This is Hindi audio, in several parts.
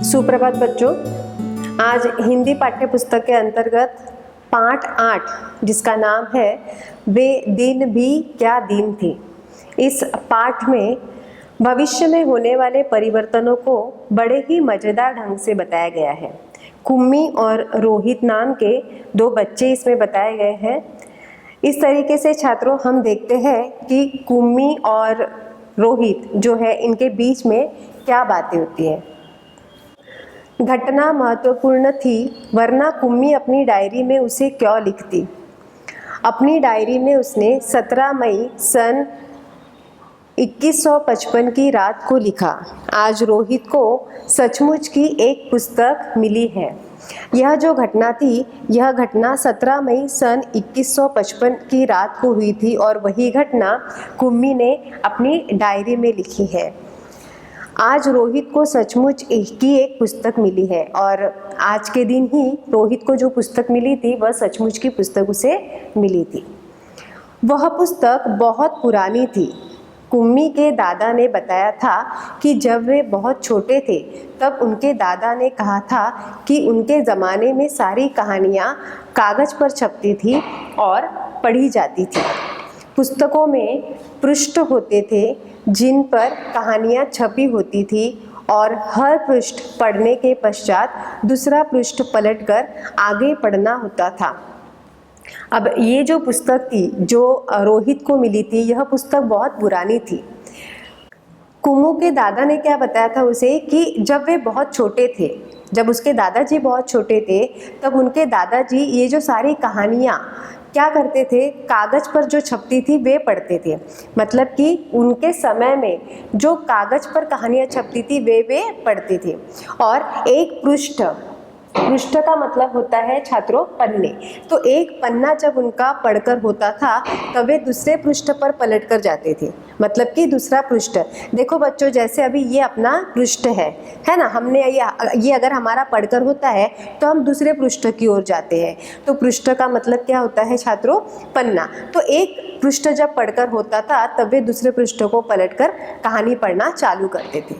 सुप्रभात बच्चों। आज हिंदी पाठ्य पुस्तक के अंतर्गत पाठ 8 जिसका नाम है वे दिन भी क्या दिन थे, इस पाठ में भविष्य में होने वाले परिवर्तनों को बड़े ही मज़ेदार ढंग से बताया गया है। कुम्मी और रोहित नाम के दो बच्चे इसमें बताए गए हैं। इस तरीके से छात्रों हम देखते हैं कि कुम्मी और रोहित जो है इनके बीच में क्या बातें होती हैं। घटना महत्वपूर्ण थी, वरना कुम्मी अपनी डायरी में उसे क्यों लिखती। अपनी डायरी में उसने 17 मई सन 2155 की रात को लिखा, आज रोहित को सचमुच की एक पुस्तक मिली है। यह जो घटना थी, यह घटना 17 मई सन 2155 की रात को हुई थी और वही घटना कुम्मी ने अपनी डायरी में लिखी है। आज रोहित को सचमुच की एक पुस्तक मिली है और आज के दिन ही रोहित को जो पुस्तक मिली थी वह सचमुच की पुस्तक उसे मिली थी। वह पुस्तक बहुत पुरानी थी। कुम्मी के दादा ने बताया था कि जब वे बहुत छोटे थे तब उनके दादा ने कहा था कि उनके ज़माने में सारी कहानियाँ कागज़ पर छपती थी और पढ़ी जाती थी। पुस्तकों में पृष्ठ होते थे जिन पर कहानियाँ छपी होती थी और हर पृष्ठ पढ़ने के पश्चात दूसरा पृष्ठ पलटकर आगे पढ़ना होता था। अब ये जो पुस्तक थी जो रोहित को मिली थी, यह पुस्तक बहुत पुरानी थी। कुम्मू के दादा ने क्या बताया था उसे कि जब वे बहुत छोटे थे, जब उसके दादाजी बहुत छोटे थे, तब उनके दादाजी ये जो सारी कहानियाँ क्या करते थे, कागज़ पर जो छपती थी वे पढ़ते थे। मतलब कि उनके समय में जो कागज़ पर कहानियाँ छपती थी वे पढ़ते थे। और एक पृष्ठ का मतलब होता है छात्रों पन्ने। तो एक पन्ना जब उनका पढ़कर होता था तब वे दूसरे पृष्ठ पर पलट कर जाते थे। मतलब कि दूसरा पृष्ठ, देखो बच्चों, जैसे अभी ये अपना पृष्ठ है ना, हमने ये अगर हमारा पढ़कर होता है तो हम दूसरे पृष्ठ की ओर जाते हैं। तो पृष्ठ का मतलब क्या होता है छात्रों, पन्ना। तो एक पृष्ठ जब पढ़कर होता था तब वे दूसरे पृष्ठ को पलटकर कहानी पढ़ना चालू करते थे।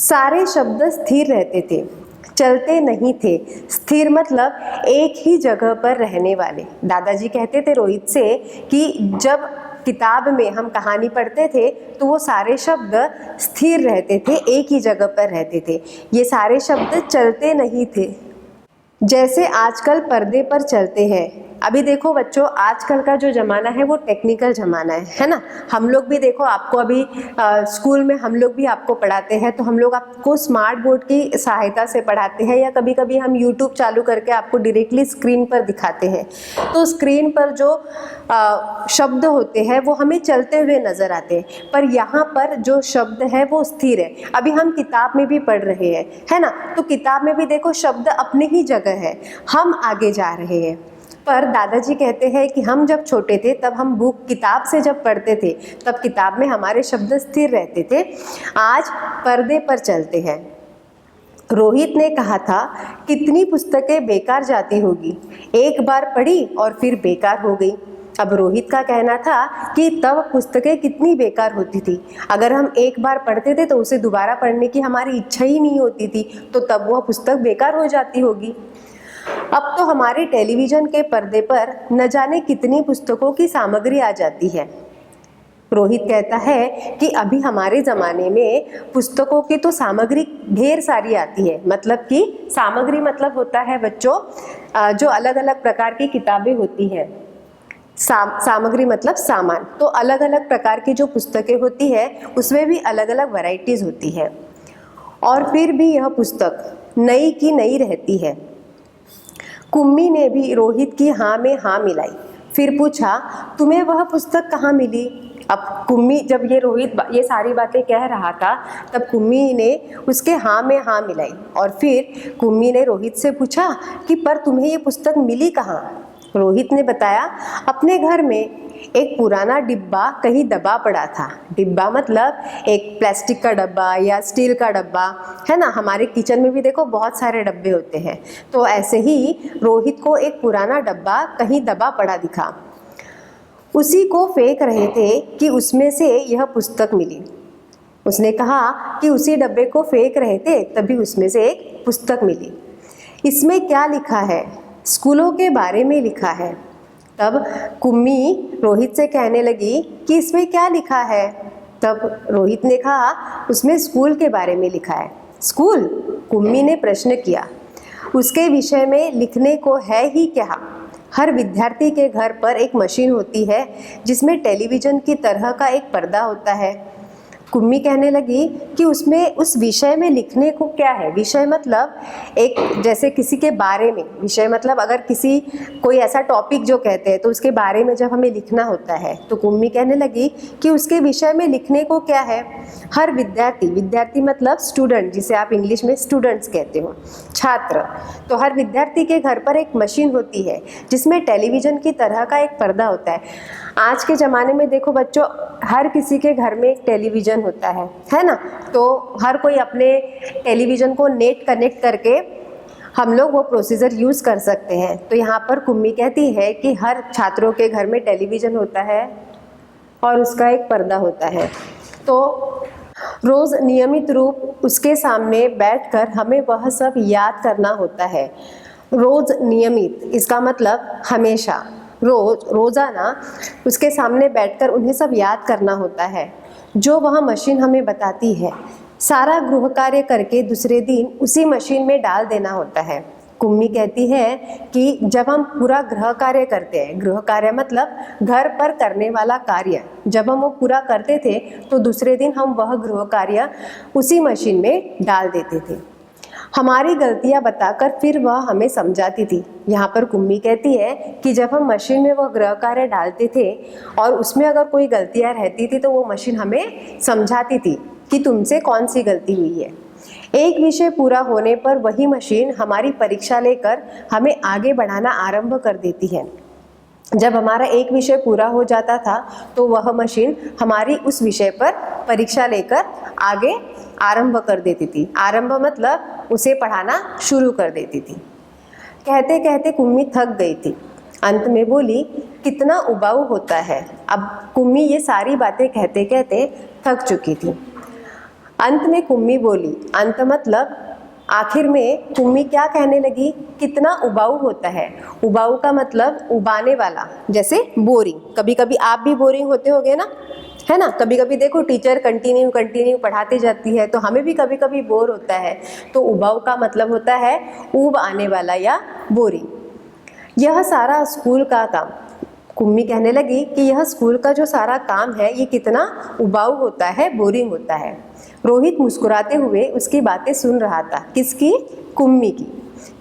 सारे शब्द स्थिर रहते थे, चलते नहीं थे। स्थिर मतलब एक ही जगह पर रहने वाले। दादाजी कहते थे रोहित से कि जब किताब में हम कहानी पढ़ते थे तो वो सारे शब्द स्थिर रहते थे, एक ही जगह पर रहते थे। ये सारे शब्द चलते नहीं थे जैसे आजकल पर्दे पर चलते हैं। अभी देखो बच्चों, आजकल का जो ज़माना है वो टेक्निकल ज़माना है ना। हम लोग भी देखो, आपको अभी स्कूल में हम लोग भी आपको पढ़ाते हैं तो हम लोग आपको स्मार्ट बोर्ड की सहायता से पढ़ाते हैं, या कभी कभी हम यूट्यूब चालू करके आपको डायरेक्टली स्क्रीन पर दिखाते हैं। तो स्क्रीन पर जो शब्द होते हैं वो हमें चलते हुए नज़र आते हैं, पर यहाँ पर जो शब्द है वो स्थिर है। अभी हम किताब में भी पढ़ रहे हैं, है ना, तो किताब में भी देखो शब्द अपनी ही जगह है, हम आगे जा रहे हैं। पर दादाजी कहते हैं कि हम जब छोटे थे तब हम किताब से जब पढ़ते थे तब किताब में हमारे शब्द स्थिर रहते थे, आज पर्दे पर चलते हैं। रोहित ने कहा था, कितनी पुस्तकें बेकार जाती होगी, एक बार पढ़ी और फिर बेकार हो गई। अब रोहित का कहना था कि तब पुस्तकें कितनी बेकार होती थी, अगर हम एक बार पढ़ते थे तो उसे दोबारा पढ़ने की हमारी इच्छा ही नहीं होती थी, तो तब वह पुस्तक बेकार हो जाती होगी। अब तो हमारे टेलीविज़न के पर्दे पर न जाने कितनी पुस्तकों की सामग्री आ जाती है। रोहित कहता है कि अभी हमारे ज़माने में पुस्तकों की तो सामग्री ढेर सारी आती है। मतलब कि सामग्री मतलब होता है बच्चों जो अलग अलग प्रकार की किताबें होती हैं। सामग्री मतलब सामान। तो अलग अलग प्रकार की जो पुस्तकें होती है उसमें भी अलग अलग वैरायटीज़ होती है, और फिर भी यह पुस्तक नई की नई रहती है। कुम्मी ने भी रोहित की हाँ में हाँ मिलाई, फिर पूछा, तुम्हें वह पुस्तक कहाँ मिली। अब कुम्मी, जब ये रोहित ये सारी बातें कह रहा था तब कुम्मी ने उसके हाँ में हाँ मिलाई, और फिर कुम्मी ने रोहित से पूछा कि पर तुम्हें ये पुस्तक मिली कहाँ। रोहित ने बताया, अपने घर में एक पुराना डिब्बा कहीं दबा पड़ा था। डिब्बा मतलब एक प्लास्टिक का डब्बा या स्टील का डब्बा, है ना। हमारे किचन में भी देखो बहुत सारे डब्बे होते हैं, तो ऐसे ही रोहित को एक पुराना डब्बा कहीं दबा पड़ा दिखा। उसी को फेंक रहे थे कि उसमें से यह पुस्तक मिली। उसने कहा कि उसी डब्बे को फेंक रहे थे तभी उसमें से एक पुस्तक मिली। इसमें क्या लिखा है? स्कूलों के बारे में लिखा है। तब कुम्मी रोहित से कहने लगी कि इसमें क्या लिखा है? तब रोहित ने कहा उसमें स्कूल के बारे में लिखा है। स्कूल? कुम्मी ने प्रश्न किया। उसके विषय में लिखने को है ही क्या? हर विद्यार्थी के घर पर एक मशीन होती है जिसमें टेलीविज़न की तरह का एक पर्दा होता है। कुम्मी कहने लगी कि उसमें उस विषय में लिखने को क्या है? विषय मतलब एक जैसे किसी के बारे में, विषय मतलब अगर किसी कोई ऐसा टॉपिक जो कहते हैं तो उसके बारे में जब हमें लिखना होता है, तो कुम्मी कहने लगी कि उसके विषय में लिखने को क्या है? हर विद्यार्थी, विद्यार्थी मतलब स्टूडेंट, जिसे आप इंग्लिश में स्टूडेंट्स कहते हो, छात्र। तो हर विद्यार्थी के घर पर एक मशीन होती है जिसमें टेलीविज़न की तरह का एक पर्दा होता है। आज के ज़माने में देखो बच्चों, हर किसी के घर में एक टेलीविज़न होता है ना? तो हर कोई अपने टेलीविज़न को नेट कनेक्ट करके हम लोग वो प्रोसीजर यूज़ कर सकते हैं। तो यहाँ पर कुम्मी कहती है कि हर छात्रों के घर में टेलीविज़न होता है और उसका एक पर्दा होता है। तो रोज़ नियमित रूप उसके सामने बैठकर हमें वह सब याद करना होता है। रोज़ नियमित, इसका मतलब हमेशा, रोज़ाना उसके सामने बैठकर उन्हें सब याद करना होता है जो वह मशीन हमें बताती है। सारा गृह कार्य करके दूसरे दिन उसी मशीन में डाल देना होता है। कुम्मी कहती है कि जब हम पूरा गृह कार्य करते हैं, गृह कार्य मतलब घर पर करने वाला कार्य, जब हम वो पूरा करते थे तो दूसरे दिन हम वह गृह कार्य उसी मशीन में डाल देते थे। हमारी गलतियां बताकर फिर वह हमें समझाती थी। यहाँ पर कुम्मी कहती है कि जब हम मशीन में वह गृह कार्य डालते थे और उसमें अगर कोई गलतियां रहती थी तो वो मशीन हमें समझाती थी कि तुमसे कौन सी गलती हुई है। एक विषय पूरा होने पर वही मशीन हमारी परीक्षा लेकर हमें आगे बढ़ाना आरंभ कर देती है। जब हमारा एक विषय पूरा हो जाता था तो वह मशीन हमारी उस विषय पर परीक्षा लेकर आगे आरंभ कर देती थी। आरंभ मतलब उसे पढ़ाना शुरू कर देती थी। कहते कहते कुम्मी थक गई थी। अंत में बोली, कितना उबाऊ होता है। अब कुम्मी ये सारी बातें कहते कहते थक चुकी थी। अंत में कुम्मी बोली, अंत मतलब आखिर में कुम्मी क्या कहने लगी? कितना उबाऊ होता है। उबाऊ का मतलब उबाने वाला, जैसे बोरिंग। कभी कभी आप भी बोरिंग होते होगे ना, है ना? कभी कभी देखो टीचर कंटिन्यू पढ़ाती जाती है तो हमें भी कभी कभी बोर होता है। तो उबाऊ का मतलब होता है ऊब आने वाला या बोरिंग। यह सारा स्कूल का काम, कुम्मी कहने लगी कि यह स्कूल का जो सारा काम है ये कितना उबाऊ होता है, बोरिंग होता है। रोहित मुस्कुराते हुए उसकी बातें सुन रहा था। किसकी? कुम्मी की।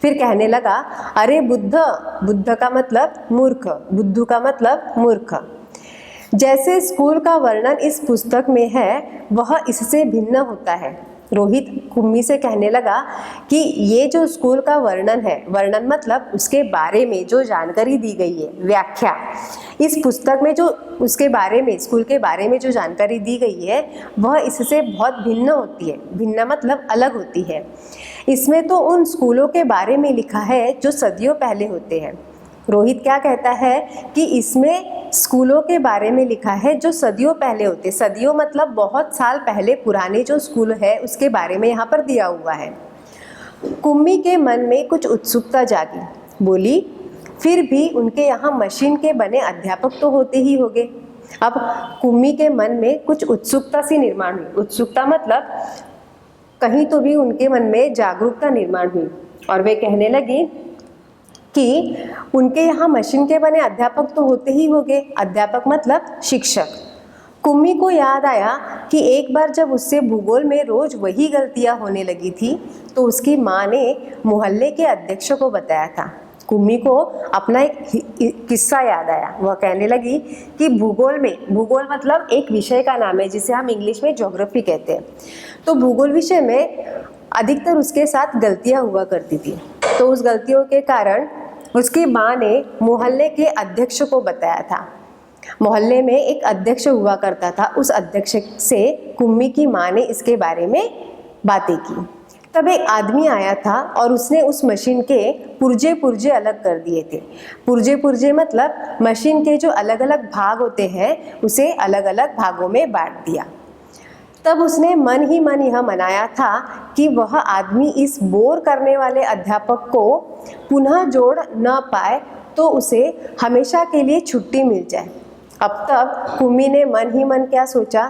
फिर कहने लगा, अरे बुद्ध, बुद्ध का मतलब मूर्ख, बुद्धू का मतलब मूर्ख। जैसे स्कूल का वर्णन इस पुस्तक में है वह इससे भिन्न होता है। रोहित कुम्मी से कहने लगा कि ये जो स्कूल का वर्णन है, वर्णन मतलब उसके बारे में जो जानकारी दी गई है, व्याख्या, इस पुस्तक में जो उसके बारे में, स्कूल के बारे में जो जानकारी दी गई है वह इससे बहुत भिन्न होती है। भिन्न मतलब अलग होती है। इसमें तो उन स्कूलों के बारे में लिखा है जो सदियों पहले होते हैं। रोहित क्या कहता है कि इसमें स्कूलों के बारे में लिखा है जो सदियों पहले होते। सदियों मतलब बहुत साल पहले पुराने जो स्कूल है उसके बारे में यहाँ पर दिया हुआ है। कुम्मी के मन में कुछ उत्सुकता जागी। बोली, फिर भी उनके यहाँ मशीन के बने अध्यापक तो होते ही होंगे। अब कुम्मी के मन में कुछ उत्सुकता सी निर्माण हुई। उत्सुकता मतलब कहीं तो भी उनके मन में जागरूकता निर्माण हुई और वे कहने लगी कि उनके यहाँ मशीन के बने अध्यापक तो होते ही होंगे। अध्यापक मतलब शिक्षक। कुम्मी को याद आया कि एक बार जब उससे भूगोल में रोज वही गलतियाँ होने लगी थी तो उसकी माँ ने मोहल्ले के अध्यक्ष को बताया था। कुम्मी को अपना एक किस्सा याद आया। वह कहने लगी कि भूगोल में, भूगोल मतलब एक विषय का नाम है जिसे हम इंग्लिश में ज्योग्राफी कहते हैं। तो भूगोल विषय में अधिकतर उसके साथ गलतियाँ हुआ करती थी। तो उस गलतियों के कारण उसकी माँ ने मोहल्ले के अध्यक्ष को बताया था। मोहल्ले में एक अध्यक्ष हुआ करता था। उस अध्यक्ष से कुम्मी की माँ ने इसके बारे में बातें की। तब एक आदमी आया था और उसने उस मशीन के पुर्जे अलग कर दिए थे। पुर्जे मतलब मशीन के जो अलग अलग भाग होते हैं उसे अलग अलग भागों में बांट दिया। तब उसने मन ही मन यह मनाया था कि वह आदमी इस बोर करने वाले अध्यापक को पुनः जोड़ न पाए तो उसे हमेशा के लिए छुट्टी मिल जाए। अब तब कुम्मी ने मन ही मन क्या सोचा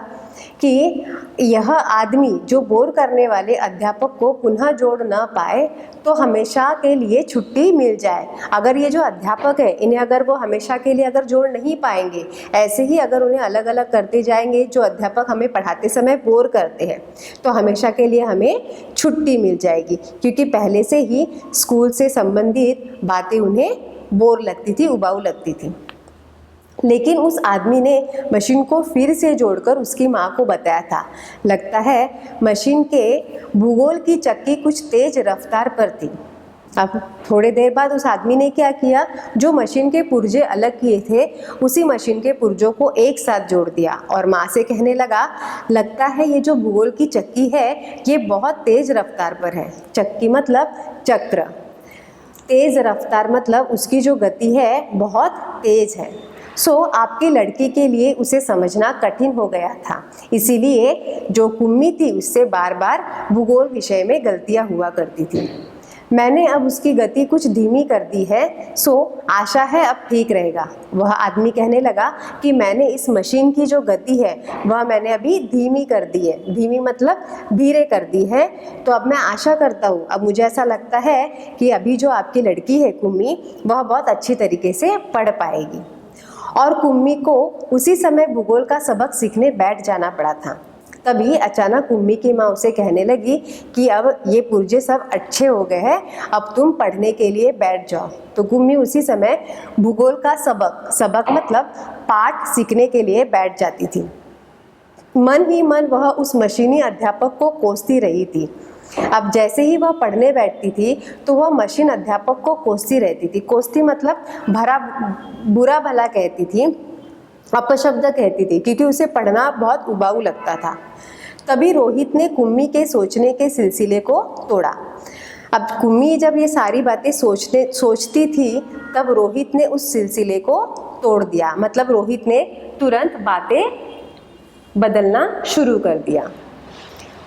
कि यह आदमी जो बोर करने वाले अध्यापक को पुनः जोड़ न पाए तो हमेशा के लिए छुट्टी मिल जाए। अगर ये जो अध्यापक है इन्हें अगर वो हमेशा के लिए अगर जोड़ नहीं पाएंगे, ऐसे ही अगर उन्हें अलग अलग करते जाएंगे, जो अध्यापक हमें पढ़ाते समय बोर करते हैं, तो हमेशा के लिए हमें छुट्टी मिल जाएगी, क्योंकि पहले से ही स्कूल से संबंधित बातें उन्हें बोर लगती थी, उबाऊ लगती थी। लेकिन उस आदमी ने मशीन को फिर से जोड़कर उसकी माँ को बताया था। लगता है मशीन के भूगोल की चक्की कुछ तेज रफ्तार पर थी। अब थोड़ी देर बाद उस आदमी ने क्या किया, जो मशीन के पुर्जे अलग किए थे उसी मशीन के पुर्जों को एक साथ जोड़ दिया और माँ से कहने लगा, लगता है ये जो भूगोल की चक्की है ये बहुत तेज रफ्तार पर है। चक्की मतलब चक्र, तेज रफ्तार मतलब उसकी जो गति है बहुत तेज है। आपकी लड़की के लिए उसे समझना कठिन हो गया था, इसीलिए जो कुम्मी थी उससे बार बार भूगोल विषय में गलतियां हुआ करती थी। मैंने अब उसकी गति कुछ धीमी कर दी है, आशा है अब ठीक रहेगा। वह आदमी कहने लगा कि मैंने इस मशीन की जो गति है वह मैंने अभी धीमी कर दी है। धीमी मतलब धीरे कर दी है। तो अब मैं आशा करता हूँ, अब मुझे ऐसा लगता है कि अभी जो आपकी लड़की है कुम्मी, वह बहुत अच्छी तरीके से पढ़ पाएगी। और कुम्मी को उसी समय भूगोल का सबक सीखने बैठ जाना पड़ा था। तभी अचानक कुम्मी की माँ उसे कहने लगी कि अब ये पुर्जे सब अच्छे हो गए हैं, अब तुम पढ़ने के लिए बैठ जाओ। तो कुम्मी उसी समय भूगोल का सबक मतलब पाठ सीखने के लिए बैठ जाती थी। मन ही मन वह उस मशीनी अध्यापक को कोसती रही थी। अब जैसे ही वह पढ़ने बैठती थी तो वह मशीन अध्यापक को कोसती रहती थी। कोसती मतलब बुरा भला कहती थी, अपशब्द कहती थी, क्योंकि उसे पढ़ना बहुत उबाऊ लगता था। तभी रोहित ने कुम्मी के सोचने के सिलसिले को तोड़ा। अब कुम्मी जब ये सारी बातें सोचती थी तब रोहित ने उस सिलसिले को तोड़ दिया। मतलब रोहित ने तुरंत बातें बदलना शुरू कर दिया।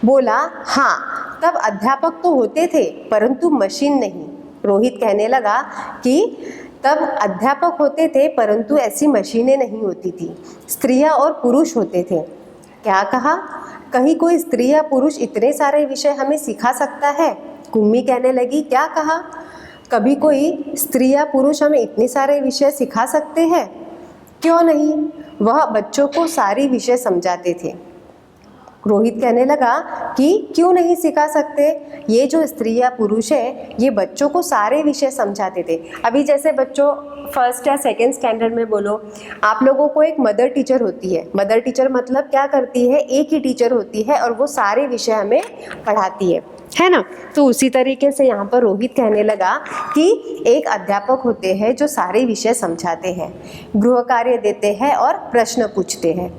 बोला, हाँ, तब अध्यापक तो होते थे परंतु मशीन नहीं। रोहित कहने लगा कि तब अध्यापक होते थे परंतु ऐसी मशीनें नहीं होती थी, स्त्रियां और पुरुष होते थे। क्या कहा? कहीं कोई स्त्री या पुरुष इतने सारे विषय हमें सिखा सकता है? कुम्मी कहने लगी, क्या कहा? कभी कोई स्त्री या पुरुष हमें इतने सारे विषय सिखा सकते हैं? क्यों नहीं, वह बच्चों को सारी विषय समझाते थे। रोहित कहने लगा कि क्यों नहीं सिखा सकते, ये जो स्त्री या पुरुष है ये बच्चों को सारे विषय समझाते थे। अभी जैसे बच्चों फर्स्ट या सेकंड स्टैंडर्ड में बोलो, आप लोगों को एक मदर टीचर होती है। मदर टीचर मतलब क्या करती है, एक ही टीचर होती है और वो सारे विषय हमें पढ़ाती है ना। तो उसी तरीके से यहाँ पर रोहित कहने लगा कि एक अध्यापक होते हैं जो सारे विषय समझाते हैं, गृह कार्य देते हैं और प्रश्न पूछते हैं।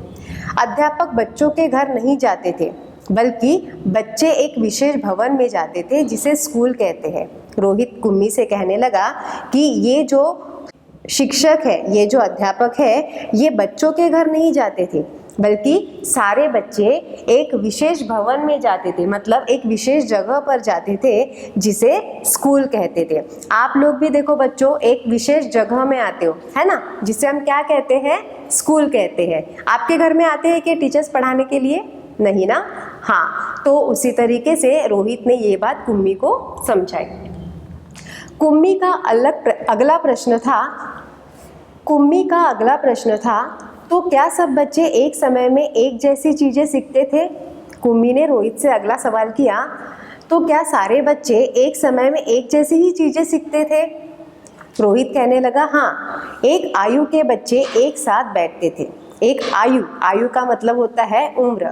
अध्यापक बच्चों के घर नहीं जाते थे, बल्कि बच्चे एक विशेष भवन में जाते थे जिसे स्कूल कहते हैं। रोहित कुम्मी से कहने लगा कि ये जो शिक्षक है, ये जो अध्यापक है, ये बच्चों के घर नहीं जाते थे, बल्कि सारे बच्चे एक विशेष भवन में जाते थे, मतलब एक विशेष जगह पर जाते थे जिसे स्कूल कहते थे। आप लोग भी देखो बच्चों, एक विशेष जगह में आते हो, है ना, जिसे हम क्या कहते हैं, स्कूल कहते हैं। आपके घर में आते हैं कि टीचर्स पढ़ाने के लिए? नहीं ना। हाँ, तो उसी तरीके से रोहित ने ये बात कुम्मी को समझाई। कुम्मी का अगला प्रश्न था, तो क्या सब बच्चे एक समय में एक जैसी चीज़ें सीखते थे? कुम्मी ने रोहित से अगला सवाल किया, तो क्या सारे बच्चे एक समय में एक जैसी ही चीज़ें सीखते थे? रोहित कहने लगा, हाँ, एक आयु के बच्चे एक साथ बैठते थे। एक आयु का मतलब होता है उम्र।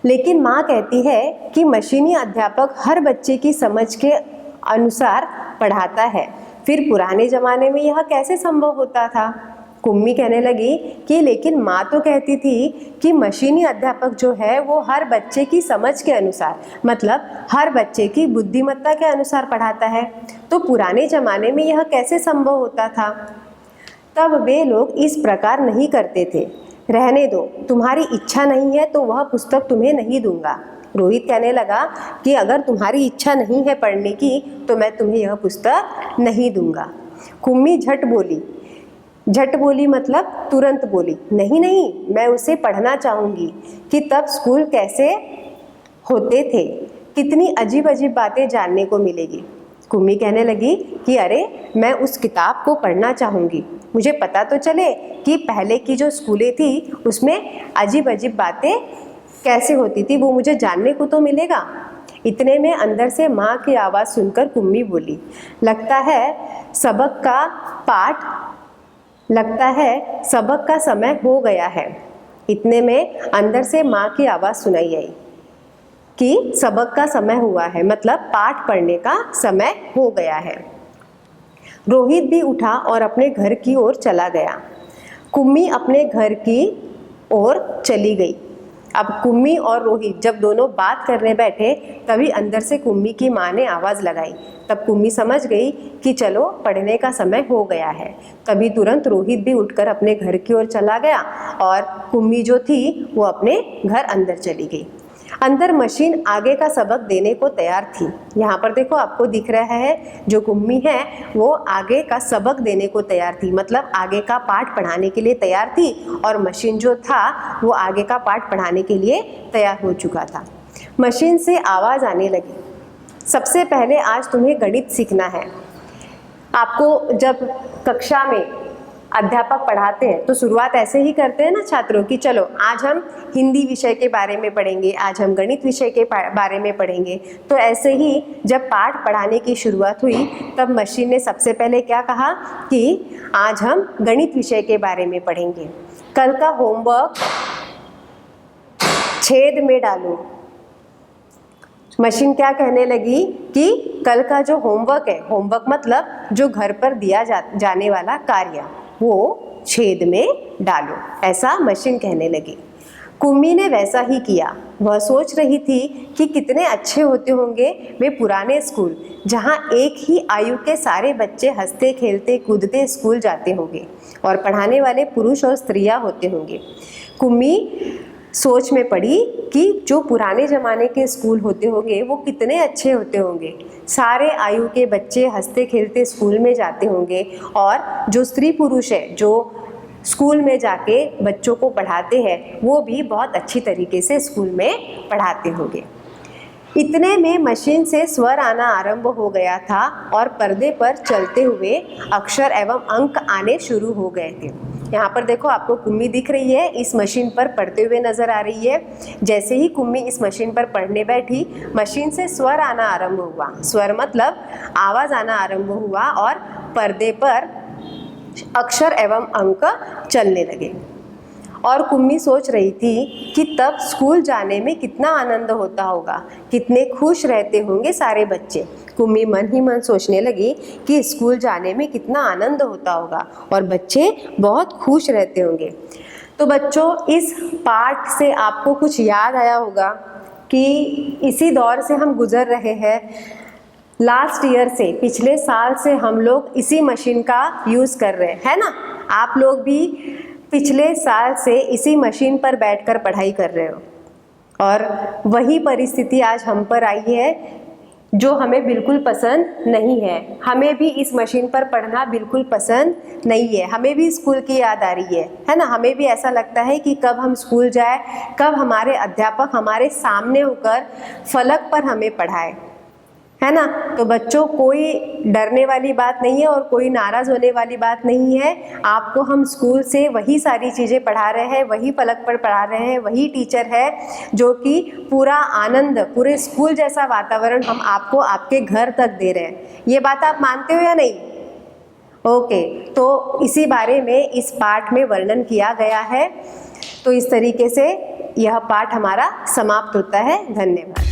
लेकिन माँ कहती है कि मशीनी अध्यापक हर बच्चे की समझ के अनुसार पढ़ाता है। फिर पुराने ज़माने में यह कैसे संभव होता था? कुम्मी कहने लगी कि लेकिन माँ तो कहती थी कि मशीनी अध्यापक जो है वो हर बच्चे की समझ के अनुसार, मतलब हर बच्चे की बुद्धिमत्ता के अनुसार पढ़ाता है। तो पुराने ज़माने में यह कैसे संभव होता था? तब वे लोग इस प्रकार नहीं करते थे। रहने दो, तुम्हारी इच्छा नहीं है तो वह पुस्तक तुम्हें नहीं दूंगा। रोहित कहने लगा कि अगर तुम्हारी इच्छा नहीं है पढ़ने की तो मैं तुम्हें यह पुस्तक नहीं दूंगा। कुम्मी झट बोली मतलब तुरंत बोली, नहीं नहीं, मैं उसे पढ़ना चाहूँगी कि तब स्कूल कैसे होते थे, कितनी अजीब अजीब बातें जानने को मिलेगी। कुम्मी कहने लगी कि अरे मैं उस किताब को पढ़ना चाहूँगी, मुझे पता तो चले कि पहले की जो स्कूलें थी उसमें अजीब अजीब बातें कैसे होती थी, वो मुझे जानने को तो मिलेगा। इतने में अंदर से माँ की आवाज़ सुनकर कुम्मी बोली, लगता है सबक का समय हो गया है। इतने में अंदर से माँ की आवाज़ सुनाई आई कि सबक का समय हुआ है, मतलब पाठ पढ़ने का समय हो गया है। रोहित भी उठा और अपने घर की ओर चला गया। कुम्मी अपने घर की ओर चली गई। अब कुम्मी और रोहित जब दोनों बात करने बैठे तभी अंदर से कुम्मी की माँ ने आवाज़ लगाई। तब कुम्मी समझ गई कि चलो पढ़ने का समय हो गया है। तभी तुरंत रोहित भी उठकर अपने घर की ओर चला गया और कुम्मी जो थी वो अपने घर अंदर चली गई। अंदर मशीन आगे का सबक देने को तैयार थी। यहाँ पर देखो आपको दिख रहा है जो कुम्मी है वो आगे का सबक देने को तैयार थी, मतलब आगे का पाठ पढ़ाने के लिए तैयार थी और मशीन जो था वो आगे का पाठ पढ़ाने के लिए तैयार हो चुका था। मशीन से आवाज़ आने लगी, सबसे पहले आज तुम्हें गणित सीखना है। आपको जब कक्षा में अध्यापक पढ़ाते हैं तो शुरुआत ऐसे ही करते हैं ना छात्रों की, चलो आज हम हिंदी विषय के बारे में पढ़ेंगे, आज हम गणित विषय के बारे में पढ़ेंगे। तो ऐसे ही जब पाठ पढ़ाने की शुरुआत हुई तब मशीन ने सबसे पहले क्या कहा कि आज हम गणित विषय के बारे में पढ़ेंगे। कल का होमवर्क छेद में डालो। मशीन क्या कहने लगी कि कल का जो होमवर्क है, होमवर्क मतलब जो घर पर दिया जाने वाला कार्य, वो छेद में डालो, ऐसा मशीन कहने लगी। कुम्मी ने वैसा ही किया। वह सोच रही थी कि कितने अच्छे होते होंगे वे पुराने स्कूल, जहाँ एक ही आयु के सारे बच्चे हंसते खेलते कूदते स्कूल जाते होंगे और पढ़ाने वाले पुरुष और स्त्रियाँ होते होंगे। कुम्मी सोच में पड़ी कि जो पुराने ज़माने के स्कूल होते होंगे वो कितने अच्छे होते होंगे, सारे आयु के बच्चे हंसते खेलते स्कूल में जाते होंगे और जो स्त्री पुरुष है जो स्कूल में जाके बच्चों को पढ़ाते हैं वो भी बहुत अच्छी तरीके से स्कूल में पढ़ाते होंगे। इतने में मशीन से स्वर आना आरंभ हो गया था और पर्दे पर चलते हुए अक्षर एवं अंक आने शुरू हो गए थे। यहाँ पर देखो आपको कुम्मी दिख रही है, इस मशीन पर पढ़ते हुए नज़र आ रही है। जैसे ही कुम्मी इस मशीन पर पढ़ने बैठी, मशीन से स्वर आना आरंभ हुआ। स्वर मतलब आवाज़ आना आरंभ हुआ और पर्दे पर अक्षर एवं अंक चलने लगे। और कुम्मी सोच रही थी कि तब स्कूल जाने में कितना आनंद होता होगा, कितने खुश रहते होंगे सारे बच्चे। कुम्मी मन ही मन सोचने लगी कि स्कूल जाने में कितना आनंद होता होगा और बच्चे बहुत खुश रहते होंगे। तो बच्चों, इस पाठ से आपको कुछ याद आया होगा कि इसी दौर से हम गुजर रहे हैं। लास्ट ईयर से, पिछले साल से हम लोग इसी मशीन का यूज़ कर रहे हैं, है ना। आप लोग भी पिछले साल से इसी मशीन पर बैठकर पढ़ाई कर रहे हो और वही परिस्थिति आज हम पर आई है जो हमें बिल्कुल पसंद नहीं है। हमें भी इस मशीन पर पढ़ना बिल्कुल पसंद नहीं है, हमें भी स्कूल की याद आ रही है ना। हमें भी ऐसा लगता है कि कब हम स्कूल जाए, कब हमारे अध्यापक हमारे सामने होकर फलक पर हमें पढ़ाए, है ना। तो बच्चों, कोई डरने वाली बात नहीं है और कोई नाराज़ होने वाली बात नहीं है। आपको हम स्कूल से वही सारी चीज़ें पढ़ा रहे हैं, वही फलक पर पढ़ा रहे हैं, वही टीचर है जो कि पूरा आनंद, पूरे स्कूल जैसा वातावरण हम आपको आपके घर तक दे रहे हैं। ये बात आप मानते हो या नहीं? ओके, तो इसी बारे में इस पाठ में वर्णन किया गया है। तो इस तरीके से यह पाठ हमारा समाप्त होता है। धन्यवाद।